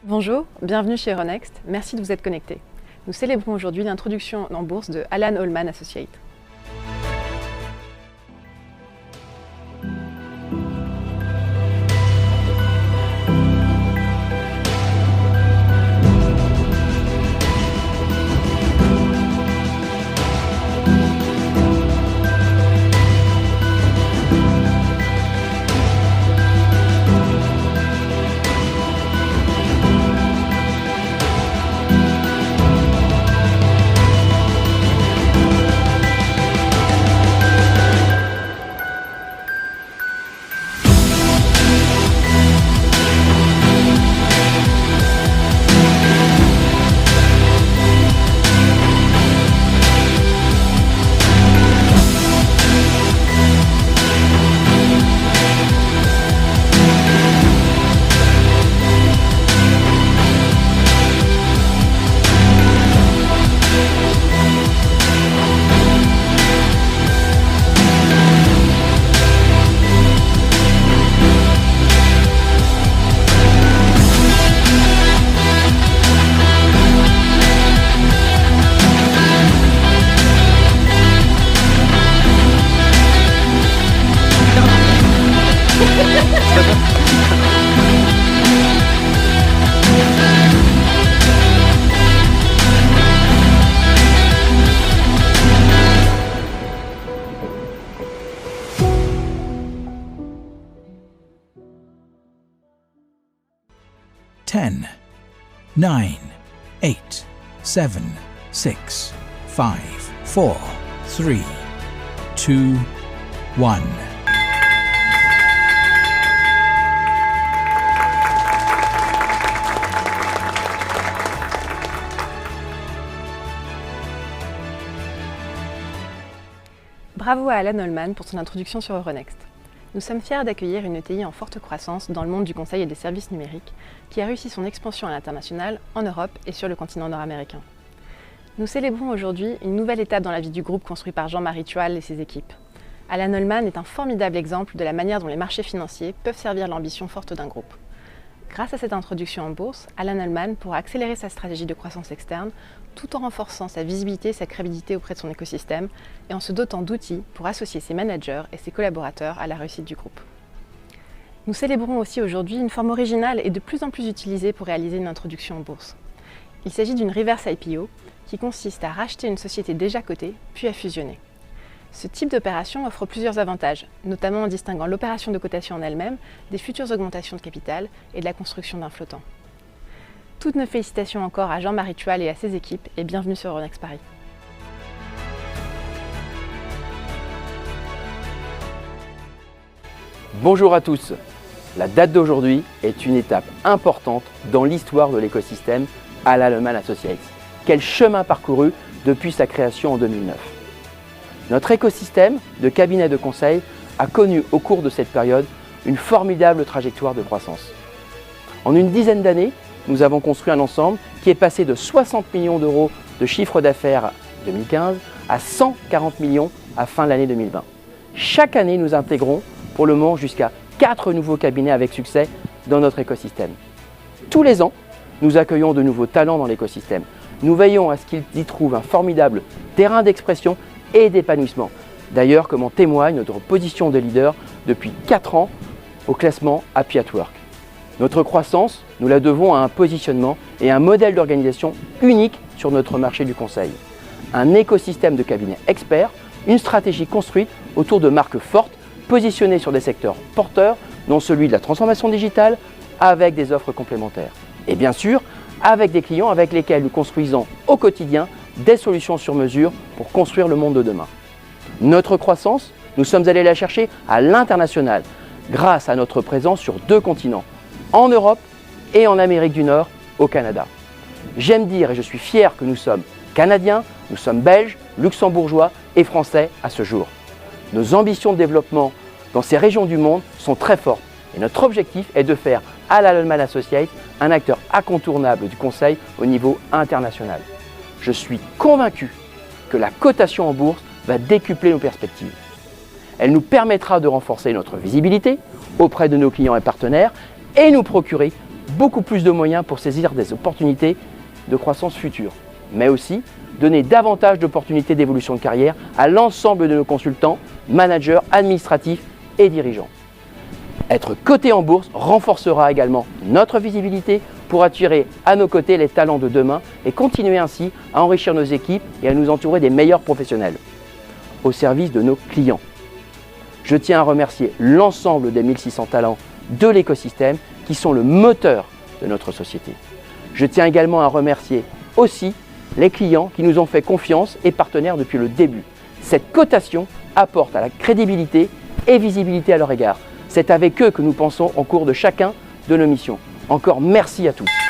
Bonjour, bienvenue chez Euronext, merci de vous être connectés. Nous célébrons aujourd'hui l'introduction en bourse de Alan Holman Associates. Ten, 9, 8, 7, 6, 5, 4, 3, 2, 1. Bravo à Alan Holman pour son introduction sur Euronext. Nous sommes fiers d'accueillir une ETI en forte croissance dans le monde du conseil et des services numériques qui a réussi son expansion à l'international, en Europe et sur le continent nord-américain. Nous célébrons aujourd'hui une nouvelle étape dans la vie du groupe construit par Jean-Marie Tual et ses équipes. Alan Holman est un formidable exemple de la manière dont les marchés financiers peuvent servir l'ambition forte d'un groupe. Grâce à cette introduction en bourse, Alan Holman pourra accélérer sa stratégie de croissance externe tout en renforçant sa visibilité et sa crédibilité auprès de son écosystème et en se dotant d'outils pour associer ses managers et ses collaborateurs à la réussite du groupe. Nous célébrons aussi aujourd'hui une forme originale et de plus en plus utilisée pour réaliser une introduction en bourse. Il s'agit d'une reverse IPO qui consiste à racheter une société déjà cotée puis à fusionner. Ce type d'opération offre plusieurs avantages, notamment en distinguant l'opération de cotation en elle-même des futures augmentations de capital et de la construction d'un flottant. Toutes nos félicitations encore à Jean-Marie Tual et à ses équipes et bienvenue sur Euronext Paris. Bonjour à tous. La date d'aujourd'hui est une étape importante dans l'histoire de l'écosystème Alan Holman Associates. Quel chemin parcouru depuis sa création en 2009. Notre écosystème de cabinets de conseil a connu au cours de cette période une formidable trajectoire de croissance. En une dizaine d'années, nous avons construit un ensemble qui est passé de 60 millions d'euros de chiffre d'affaires en 2015 à 140 millions à fin de l'année 2020. Chaque année, nous intégrons pour le moment jusqu'à 4 nouveaux cabinets avec succès dans notre écosystème. Tous les ans, nous accueillons de nouveaux talents dans l'écosystème. Nous veillons à ce qu'ils y trouvent un formidable terrain d'expression et d'épanouissement. D'ailleurs, comme en témoigne notre position de leader depuis 4 ans au classement Happy at Work. Notre croissance, nous la devons à un positionnement et un modèle d'organisation unique sur notre marché du conseil. Un écosystème de cabinets experts, une stratégie construite autour de marques fortes, positionnées sur des secteurs porteurs, dont celui de la transformation digitale, avec des offres complémentaires. Et bien sûr, avec des clients avec lesquels nous construisons au quotidien des solutions sur mesure pour construire le monde de demain. Notre croissance, nous sommes allés la chercher à l'international grâce à notre présence sur 2 continents, en Europe et en Amérique du Nord, au Canada. J'aime dire et je suis fier que nous sommes Canadiens, nous sommes Belges, Luxembourgeois et Français à ce jour. Nos ambitions de développement dans ces régions du monde sont très fortes et notre objectif est de faire Alan Holman Associates un acteur incontournable du conseil au niveau international. Je suis convaincu que la cotation en bourse va décupler nos perspectives. Elle nous permettra de renforcer notre visibilité auprès de nos clients et partenaires et nous procurer beaucoup plus de moyens pour saisir des opportunités de croissance future, mais aussi donner davantage d'opportunités d'évolution de carrière à l'ensemble de nos consultants, managers, administratifs et dirigeants. Être coté en bourse renforcera également notre visibilité pour attirer à nos côtés les talents de demain et continuer ainsi à enrichir nos équipes et à nous entourer des meilleurs professionnels au service de nos clients. Je tiens à remercier l'ensemble des 1600 talents de l'écosystème qui sont le moteur de notre société. Je tiens également à remercier aussi les clients qui nous ont fait confiance et partenaires depuis le début. Cette cotation apporte à la crédibilité et visibilité à leur égard. C'est avec eux que nous pensons au cours de chacun de nos missions. Encore merci à tous.